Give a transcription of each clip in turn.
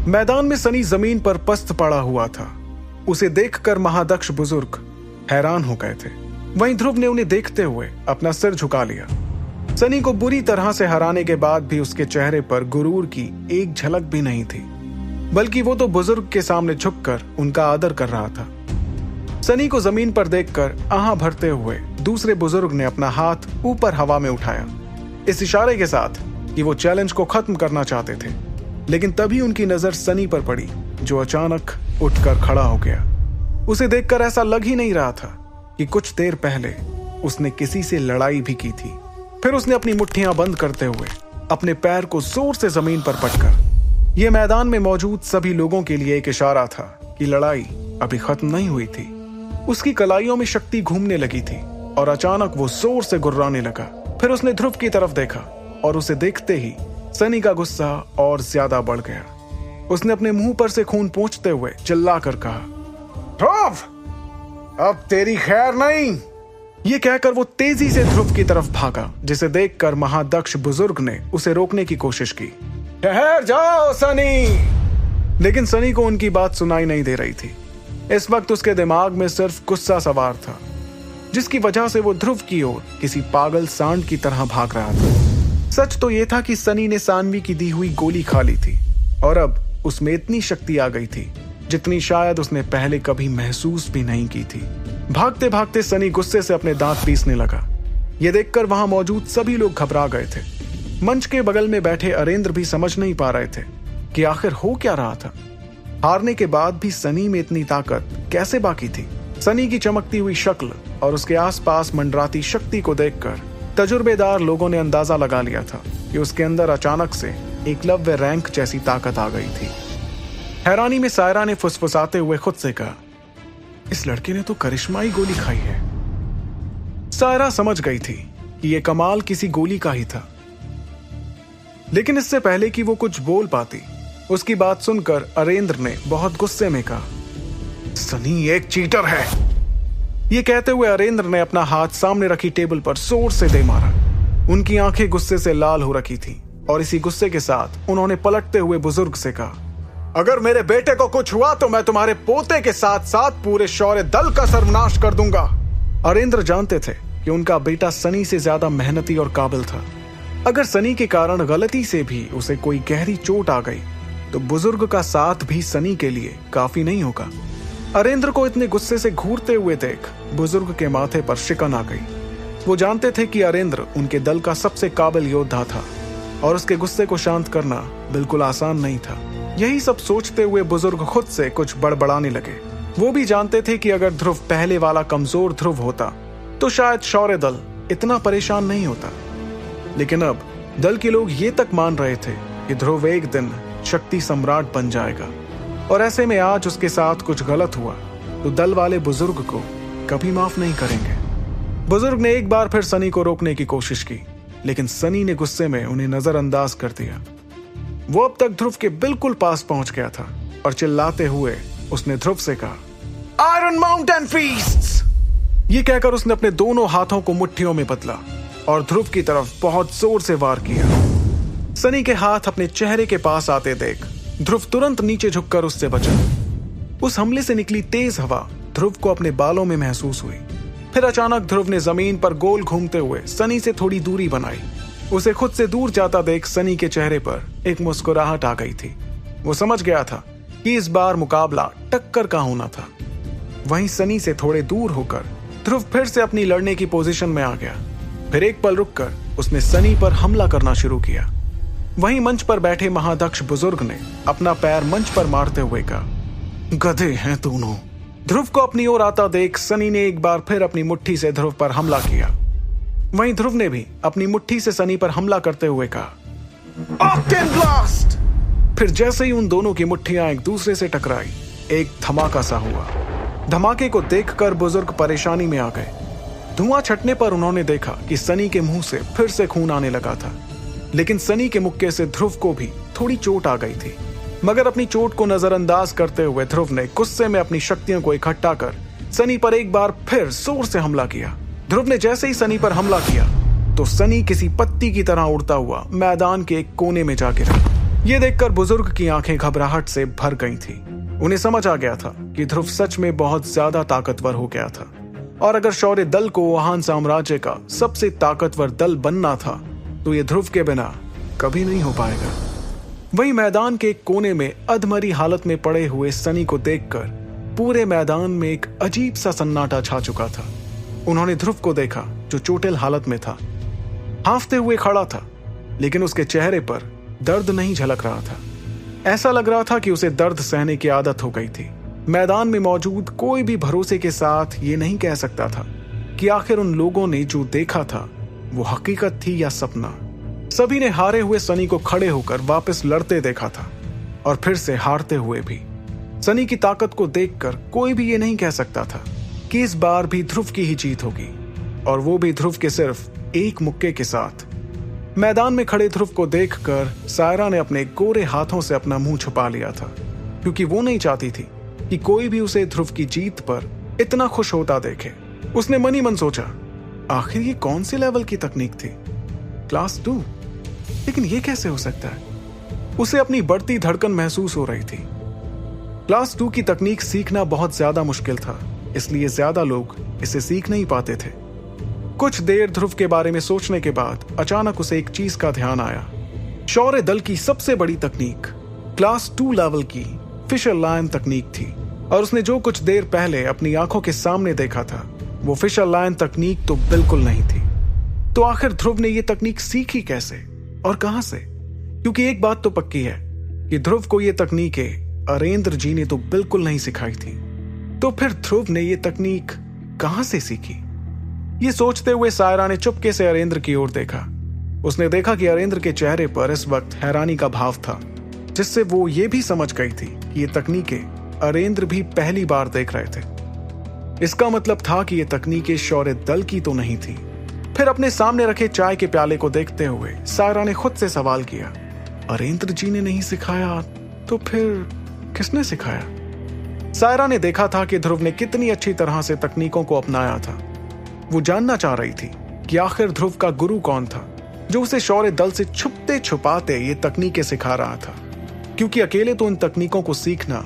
मैदान में सनी जमीन पर पस्त पड़ा हुआ था। उसे देखकर महादक्ष बुजुर्ग हैरान हो गए थे। वहीं ध्रुव ने उन्हें देखते हुए अपना सिर झुका लिया। सनी को बुरी तरह से हराने के बाद भी उसके चेहरे पर गुरूर की एक झलक भी नहीं थी, बल्कि वो तो बुजुर्ग के सामने झुककर उनका आदर कर रहा था। सनी को जमीन पर देखकर आह भरते हुए दूसरे बुजुर्ग ने अपना हाथ ऊपर हवा में उठाया, इस इशारे के साथ कि वो चैलेंज को खत्म करना चाहते थे। लेकिन तभी उनकी नजर सनी पर पड़ी, जो अचानक उठकर खड़ा हो गया। उसे देखकर ऐसा लग ही नहीं रहा था कि कुछ देर पहले उसने किसी से लड़ाई भी की थी। फिर उसने अपनी मुट्ठियां बंद करते हुए अपने पैर को जोर से जमीन पर पटकर यह मैदान में मौजूद सभी लोगों के लिए एक इशारा था कि लड़ाई अभी खत्म नहीं हुई थी। उसकी कलाइयों में शक्ति घूमने लगी थी और अचानक वो जोर से गुर्राने लगा। फिर उसने ध्रुव की तरफ देखा और उसे देखते ही सनी का गुस्सा और ज्यादा बढ़ गया। उसने अपने मुंह पर से खून पोंछते हुए चिल्लाकर कहा, ध्रुव, अब तेरी खैर नहीं। ये कहकर वो तेजी से ध्रुव की तरफ भागा, जिसे देखकर महादक्ष बुजुर्ग ने उसे रोकने की कोशिश की। ठहर जाओ सनी। लेकिन सनी को उनकी बात सुनाई नहीं दे रही थी। इस वक्त उसके दिमाग में सिर्फ गुस्सा सवार था, जिसकी वजह से वो ध्रुव की ओर किसी पागल सांड की तरह भाग रहा था। सच तो यह था कि सनी ने सानवी की दी हुई गोली खा ली थी और अब उसमें इतनी शक्ति आ गई थी जितनी शायद उसने पहले कभी महसूस भी नहीं की थी। भागते भागते सनी गुस्से से अपने दांत पीसने लगा। यह देखकर वहां मौजूद सभी लोग घबरा गए थे। मंच के बगल में बैठे अरेंद्र भी समझ नहीं पा रहे थे कि आखिर हो क्या रहा था। हारने के बाद भी सनी में इतनी ताकत कैसे बाकी थी। सनी की चमकती हुई शक्ल और उसके आसपास मंडराती शक्ति को देखकर तजुर्बेदार लोगों ने अंदाजा लगा लिया था कि उसके अंदर अचानक से एकलव्य रैंक जैसी ताकत आ गई थी। हैरानी में सायरा ने फुसफुसाते हुए खुद से कहा, इस लड़के ने तो करिश्माई गोली खाई है। सायरा समझ गई थी कि यह कमाल किसी गोली का ही था, लेकिन इससे पहले कि वो कुछ बोल पाती, उसकी बात सुनकर अरेंद्र ने बहुत गुस्से में कहा, सनी एक चीटर है। यह कहते हुए अरेंद्र ने अपना हाथ सामने रखी टेबल पर जोर से दे मारा। उनकी आंखें गुस्से से लाल हो रखी थी और इसी गुस्से के साथ उन्होंने पलटते हुए बुजुर्ग से कहा, अगर मेरे बेटे को कुछ हुआ तो मैं तुम्हारे पोते के साथ साथ पूरे शौर्य दल का सर्वनाश कर दूंगा। अरेंद्र जानते थे कि उनका बेटा सनी से ज्यादा मेहनती और काबिल था। अगर सनी के कारण गलती से भी उसे कोई गहरी चोट आ गई तो बुजुर्ग का साथ भी सनी के लिए काफी नहीं होगा। अरेंद्र को इतने गुस्से से घूरते हुए देख बुजुर्ग के माथे पर शिकन आ गई। वो जानते थे कि अरेंद्र उनके दल का सबसे काबिल योद्धा था और उसके गुस्से को शांत करना बिल्कुल आसान नहीं था। यही सब सोचते हुए बुजुर्ग खुद से कुछ बड़बड़ाने लगे। वो भी जानते थे कि अगर ध्रुव पहले वाला कमजोर ध्रुव होता तो शायद शौर्य दल इतना परेशान नहीं होता। लेकिन अब दल के लोग ये तक मान रहे थे कि ध्रुव एक दिन शक्ति सम्राट बन जाएगा और ऐसे में आज उसके साथ कुछ गलत हुआ तो दल वाले बुजुर्ग को कभी माफ नहीं करेंगे। बुजुर्ग ने एक बार फिर सनी को रोकने की कोशिश की, लेकिन सनी ने गुस्से में उन्हें नजरअंदाज कर दिया। वो अब तक ध्रुव के बिल्कुल पास पहुंच गया था और चिल्लाते हुए उसने ध्रुव से कहा, आयरन माउंटेन फीस्ट्स। ये कहकर उसने अपने दोनों हाथों को मुट्ठियों में बदला और ध्रुव की तरफ बहुत जोर से वार किया। सनी के हाथ अपने चेहरे के पास आते देख ध्रुव तुरंत नीचे झुककर उससे बचा। उस हमले से निकली तेज हवा ध्रुव को अपने बालों में महसूस हुई। फिर अचानक ध्रुव ने जमीन पर गोल घूमते हुए सनी से थोड़ी दूरी बनाई। उसे खुद से दूर जाता देख सनी के चेहरे पर एक मुस्कुराहट आ गई थी। वो समझ गया था कि इस बार मुकाबला टक्कर का होना था। वहीं सनी से थोड़े दूर होकर ध्रुव फिर से अपनी लड़ने की पोजीशन में आ गया। फिर एक पल रुककर उसने सनी पर हमला करना शुरू किया। वहीं मंच पर बैठे महादक्ष बुजुर्ग ने अपना पैर मंच पर मारते हुए कहा, गधे हैं दोनों। ध्रुव को अपनी ओर आता देख सनी ने एक बार फिर अपनी मुट्ठी से ध्रुव पर हमला किया। वहीं ध्रुव ने भी अपनी मुट्ठी से सनी पर हमला करते हुए कहा, ऑक्टेन ब्लास्ट। फिर जैसे ही उन दोनों की मुट्ठियां एक दूसरे से टकराई, एक धमाका सा हुआ। धमाके को देखकर बुजुर्ग परेशानी में आ गए। धुआं छटने पर उन्होंने देखा कि सनी के मुंह से फिर से खून आने लगा था, लेकिन सनी के मुक्के से ध्रुव को भी थोड़ी चोट आ गई थी। मगर अपनी चोट को नजरअंदाज करते हुए ध्रुव ने गुस्से में अपनी शक्तियों को इकट्ठा कर सनी पर एक बार फिर जोर से हमला किया। ध्रुव ने जैसे ही सनी पर हमला किया तो सनी किसी पत्ती की तरह उड़ता हुआ मैदान के एक कोने में जा गिरा। ये देखकर बुजुर्ग की आंखें घबराहट से भर गई थी। उन्हें समझ आ गया था कि ध्रुव सच में बहुत ज्यादा ताकतवर हो गया था, और अगर शौर्य दल को वुहान साम्राज्य का सबसे ताकतवर दल बनना था तो ये ध्रुव के बिना कभी नहीं हो पाएगा। वहीं मैदान के एक कोने में अधमरी हालत में पड़े हुए सनी को देखकर पूरे मैदान में एक अजीब सा सन्नाटा छा चुका था। उन्होंने ध्रुव को देखा जो चोटिल हालत में था, हांफते हुए खड़ा था, लेकिन उसके चेहरे पर दर्द नहीं झलक रहा था। ऐसा लग रहा था कि उसे दर्द सहने की आदत हो गई थी। मैदान में मौजूद कोई भी भरोसे के साथ ये नहीं कह सकता था कि आखिर उन लोगों ने जो देखा था वो हकीकत थी या सपना। सभी ने हारे हुए सनी को खड़े होकर वापस लड़ते देखा था, और फिर से हारते हुए भी। सनी की ताकत को देखकर कोई भी ये नहीं कह सकता था कि इस बार भी ध्रुव की ही जीत होगी, और वो भी ध्रुव के सिर्फ एक मुक्के के साथ। मैदान में खड़े ध्रुव को देखकर सायरा ने अपने गोरे हाथों से अपना मुंह छुपा लिया था, क्योंकि वो नहीं चाहती थी कि कोई भी उसे ध्रुव की जीत पर इतना खुश होता देखे। उसने मन ही मन सोचा, आखिर ये कौन से लेवल की तकनीक थी? क्लास 2? लेकिन ये कैसे हो सकता है? उसे अपनी बढ़ती धड़कन महसूस हो रही थी। क्लास 2 की तकनीक सीखना बहुत ज्यादा मुश्किल था, इसलिए ज्यादा लोग इसे सीख नहीं पाते थे। कुछ देर ध्रुव के बारे में सोचने के बाद अचानक उसे एक चीज का ध्यान आया। शौर्य दल की सबसे बड़ी तकनीक क्लास 2 लेवल की फिशर लायन तकनीक थी, और उसने जो कुछ देर पहले अपनी आंखों के सामने देखा था वो फिशर लायन तकनीक तो बिल्कुल नहीं थी। तो आखिर ध्रुव ने ये तकनीक सीखी कैसे और कहां से? क्योंकि एक बात तो पक्की है कि ध्रुव को ये तकनीकें अरेंद्र जी ने तो बिल्कुल नहीं सिखाई थी। तो फिर ध्रुव ने ये तकनीक कहां से सीखी? ये सोचते हुए सायरा ने चुपके से अरेंद्र की ओर देखा। उसने देखा कि अरेंद्र के चेहरे पर इस वक्त हैरानी का भाव था, जिससे वो ये भी समझ गई थी कि ये तकनीकें अरेंद्र भी पहली बार देख रहे थे। इसका मतलब था कि ये तकनीकें शौर्य दल की तो नहीं थी। फिर अपने सामने रखे चाय के प्याले को देखते हुए सायरा ने खुद से सवाल किया, अरेंद्र जी ने नहीं सिखाया तो फिर किसने सिखाया? सायरा ने देखा था कि ध्रुव ने कितनी अच्छी तरह से तकनीकों को अपनाया था। वो जानना चाह रही थी कि आखिर ध्रुव का गुरु कौन था जो उसे शौर्य दल से छुपते छुपाते ये तकनीकें सिखा रहा था, क्योंकि अकेले तो इन तकनीकों को सीखना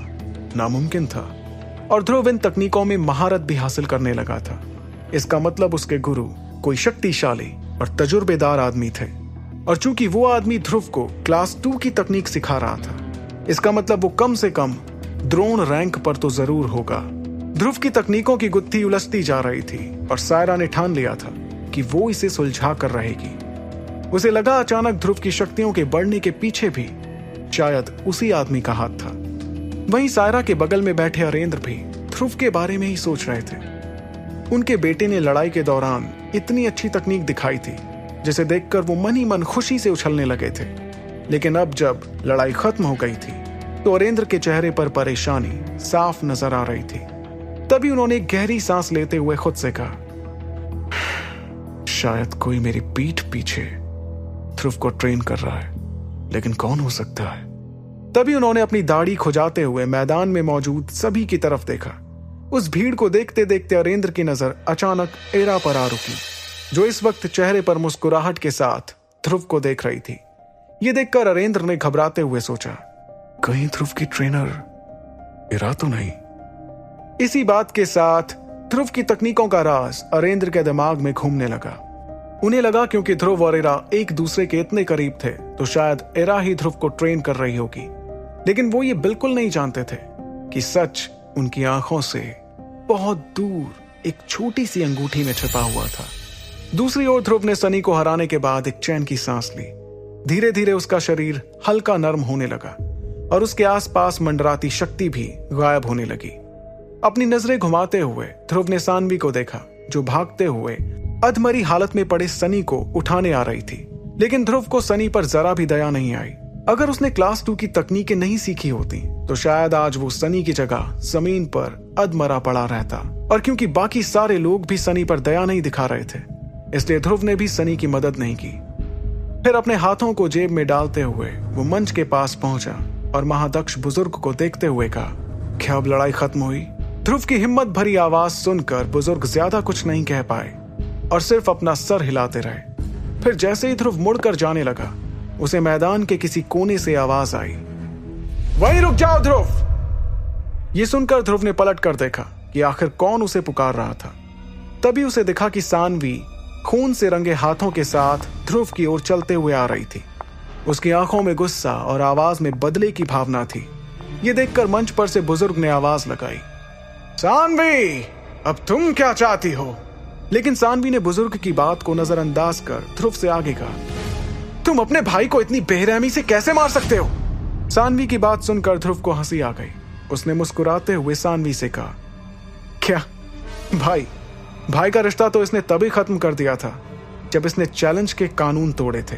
नामुमकिन था, और ध्रुव इन तकनीकों में महारत भी हासिल करने लगा था। इसका मतलब उसके गुरु कोई शक्तिशाली और तजुर्बेदार आदमी थे, और चूंकि वो आदमी ध्रुव को क्लास 2 की तकनीक सिखा रहा था, इसका मतलब वो कम से कम द्रोण रैंक पर तो जरूर होगा। ध्रुव की तकनीकों की गुत्थी उलझती जा रही थी, और सायरा ने ठान लिया था कि वो इसे सुलझा कर रहेगी। उसे लगा अचानक ध्रुव की शक्तियों के बढ़ने के पीछे भी शायद उसी आदमी का हाथ था। वहीं सायरा के बगल में बैठे अरेंद्र भी ध्रुव के बारे में ही सोच रहे थे। उनके बेटे ने लड़ाई के दौरान इतनी अच्छी तकनीक दिखाई थी जिसे देखकर वो मन ही मन खुशी से उछलने लगे थे। लेकिन अब जब लड़ाई खत्म हो गई थी तो अरेंद्र के चेहरे पर परेशानी साफ नजर आ रही थी। तभी उन्होंने एक गहरी सांस लेते हुए खुद से कहा, शायद कोई मेरी पीठ पीछे ध्रुव को ट्रेन कर रहा है, लेकिन कौन हो सकता है? तभी उन्होंने अपनी दाढ़ी खुजाते हुए मैदान में मौजूद सभी की तरफ देखा। उस भीड़ को देखते देखते अरेंद्र की नजर अचानक एरा पर आ रुकी, जो इस वक्त चेहरे पर मुस्कुराहट के साथ ध्रुव को देख रही थी। ये देखकर अरेंद्र ने घबराते हुए सोचा, कहीं ध्रुव की ट्रेनर एरा तो नहीं? इसी बात के साथ ध्रुव की तकनीकों का राज अरेंद्र के दिमाग में घूमने लगा। उन्हें लगा क्योंकि ध्रुव और एरा एक दूसरे के इतने करीब थे तो शायद एरा ही ध्रुव को ट्रेन कर रही होगी, लेकिन वो ये बिल्कुल नहीं जानते थे कि सच उनकी आंखों से बहुत दूर एक छोटी सी अंगूठी में छिपा हुआ था। दूसरी ओर ध्रुव ने सनी को हराने के बाद एक चैन की सांस ली। धीरे धीरे उसका शरीर हल्का नर्म होने लगा और उसके आसपास मंडराती शक्ति भी गायब होने लगी। अपनी नजरें घुमाते हुए ध्रुव ने सानवी को देखा, जो भागते हुए अधमरी हालत में पड़े सनी को उठाने आ रही थी। लेकिन ध्रुव को सनी पर जरा भी दया नहीं आई। अगर उसने क्लास 2 की तकनीकें नहीं सीखी होती तो शायद आज वो सनी की जगह जमीन पर अधमरा पड़ा रहता, और क्योंकि बाकी सारे लोग भी सनी पर दया नहीं दिखा रहे थे, इसलिए ध्रुव ने भी सनी की मदद नहीं की। फिर अपने हाथों को जेब में डालते हुए वो मंच के पास पहुंचा और महादक्ष बुजुर्ग को देखते हुए कहा, क्या अब लड़ाई खत्म हुई? ध्रुव की हिम्मत भरी आवाज सुनकर बुजुर्ग ज्यादा कुछ नहीं कह पाए और सिर्फ अपना सर हिलाते रहे। फिर जैसे ही ध्रुव मुड़कर जाने लगा, उसे मैदान के किसी कोने से आवाज आई, वहीं रुक जाओ ध्रुव। यह सुनकर ध्रुव ने पलट कर देखा कि आखिर कौन उसे पुकार रहा था। तभी उसे दिखा कि सानवी खून से रंगे हाथों के साथ ध्रुव की ओर चलते हुए आ रही थी। उसकी आंखों में गुस्सा और आवाज में बदले की भावना थी। यह देखकर मंच पर से बुजुर्ग ने आवाज लगाई, सानवी, अब तुम क्या चाहती हो? लेकिन सानवी ने बुजुर्ग की बात को नजरअंदाज कर ध्रुव से आगे कहा, तुम अपने भाई को इतनी बेरहमी से कैसे मार सकते हो? सानवी की बात सुनकर ध्रुव को हंसी आ गई। उसने मुस्कुराते हुए सानवी से कहा, क्या भाई का रिश्ता तो इसने तभी खत्म कर दिया था जब इसने चैलेंज के कानून तोड़े थे।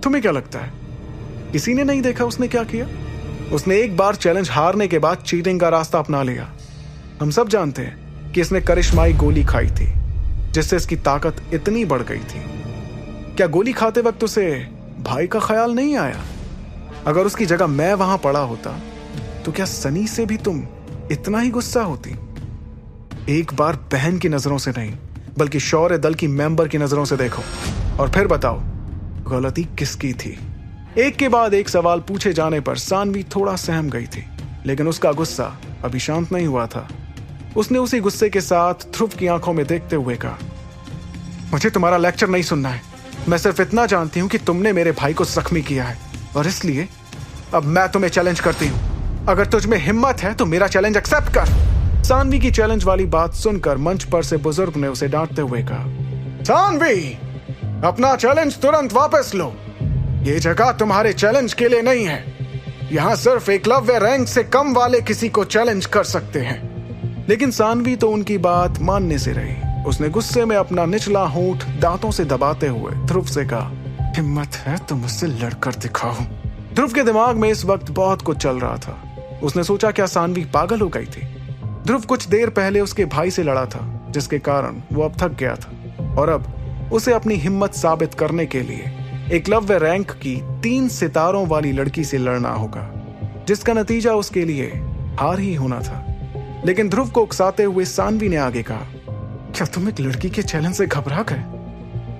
तुम्हें क्या लगता है किसी ने नहीं देखा उसने क्या किया? उसने एक बार चैलेंज हारने के बाद चीटिंग का रास्ता अपना लिया। हम सब जानते हैं कि इसने करिश्माई गोली खाई थी जिससे इसकी ताकत इतनी बढ़ गई थी। क्या गोली खाते वक्त उसे भाई का ख्याल नहीं आया? अगर उसकी जगह मैं वहां पड़ा होता तो क्या सनी से भी तुम इतना ही गुस्सा होती? एक बार बहन की नजरों से नहीं बल्कि शौर्य दल की मेंबर की नजरों से देखो और फिर बताओ गलती किसकी थी। एक के बाद एक सवाल पूछे जाने पर सानवी थोड़ा सहम गई थी, लेकिन उसका गुस्सा अभी शांत नहीं हुआ था। उसने उसी गुस्से के साथ ध्रुव की आंखों में देखते हुए कहा, मुझे तुम्हारा लेक्चर नहीं सुनना है। मैं सिर्फ इतना जानती हूं कि तुमने मेरे भाई को जख्मी किया है और इसलिए अब मैं तुम्हें चैलेंज करती हूं। अगर तुझ में हिम्मत है तो मेरा चैलेंज एक्सेप्ट कर। सानवी की चैलेंज वाली बात सुनकर मंच पर से बुजुर्ग ने उसे डांटते हुए कहा, सानवी, अपना चैलेंज तुरंत वापस लो। ये जगह तुम्हारे चैलेंज के लिए नहीं है। यहां सिर्फ एकलव्य रैंक से कम वाले किसी को चैलेंज कर सकते हैं। लेकिन सानवी तो उनकी बात मानने से रही। उसने गुस्से में अपना निचला होंठ दांतों से दबाते हुए ध्रुव से कहा, हिम्मत है तो मुझसे लड़कर दिखाओ। ध्रुव के दिमाग में इस वक्त बहुत कुछ चल रहा था। उसने सोचा क्या सानवी पागल हो गई थी? ध्रुव कुछ देर पहले उसके भाई से लड़ा था जिसके कारण वो अब थक गया था और अब उसे अपनी हिम्मत साबित करने के लिए एकलव्य रैंक की 3 सितारों वाली लड़की से लड़ना होगा जिसका नतीजा उसके लिए हार ही होना था। लेकिन ध्रुव को उकसाते हुए सानवी ने आगे कहा, क्या तुम एक लड़की के चैलेंज से घबरा गए?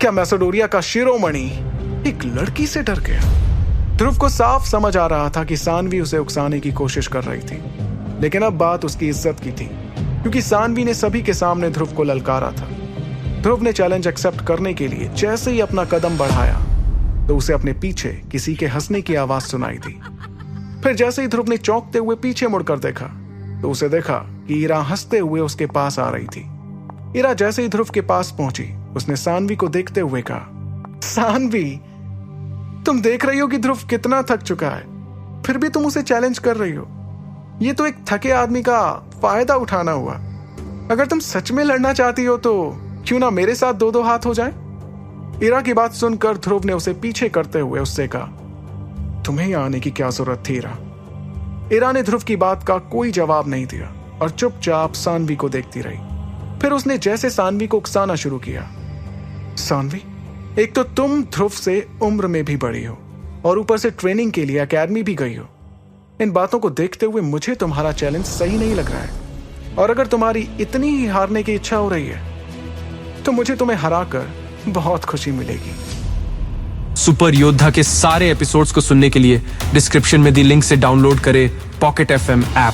क्या मैसेडोरिया का शिरोमणि एक लड़की से डर गया? ध्रुव को साफ समझ आ रहा था कि सानवी उसे उकसाने की कोशिश कर रही थी, लेकिन अब बात उसकी इज्जत की थी क्योंकि सानवी ने सभी के सामने ध्रुव को ललकारा था। ध्रुव ने चैलेंज एक्सेप्ट करने के लिए जैसे ही अपना कदम बढ़ाया तो उसे अपने पीछे किसी के हंसने की आवाज सुनाई दी। फिर जैसे ही ध्रुव ने चौंकते हुए पीछे मुड़कर देखा तो उसे देखा कि इरा हंसते हुए उसके पास आ रही थी। इरा जैसे ही ध्रुव के पास पहुंची उसने सानवी को देखते हुए कहा, सानवी, तुम देख रही हो कि ध्रुव कितना थक चुका है, फिर भी तुम उसे चैलेंज कर रही हो। ये तो एक थके आदमी का फायदा उठाना हुआ। अगर तुम सच में लड़ना चाहती हो तो क्यों ना मेरे साथ 2-2 हाथ हो जाए। इरा की बात सुनकर ध्रुव ने उसे पीछे करते हुए उससे कहा, तुम्हें यहाँ आने की क्या जरूरत थी इरा? इरा ने ध्रुव की बात का कोई जवाब नहीं दिया और चुपचाप सानवी को देखती रही। फिर उसने जैसे सानवी को उकसाना शुरू किया, सानवी, एक तो तुम ध्रुव से उम्र में भी बड़ी हो और ऊपर से ट्रेनिंग के लिए एकेडमी भी गई हो। इन बातों को देखते हुए मुझे तुम्हारा चैलेंज सही नहीं लग रहा है और अगर तुम्हारी इतनी ही हारने की इच्छा हो रही है तो मुझे तुम्हें हराकर बहुत खुशी मिलेगी। सुपर योद्धा के सारे एपिसोड्स को सुनने के लिए डिस्क्रिप्शन में दी लिंक से डाउनलोड करें पॉकेट FM ऐप।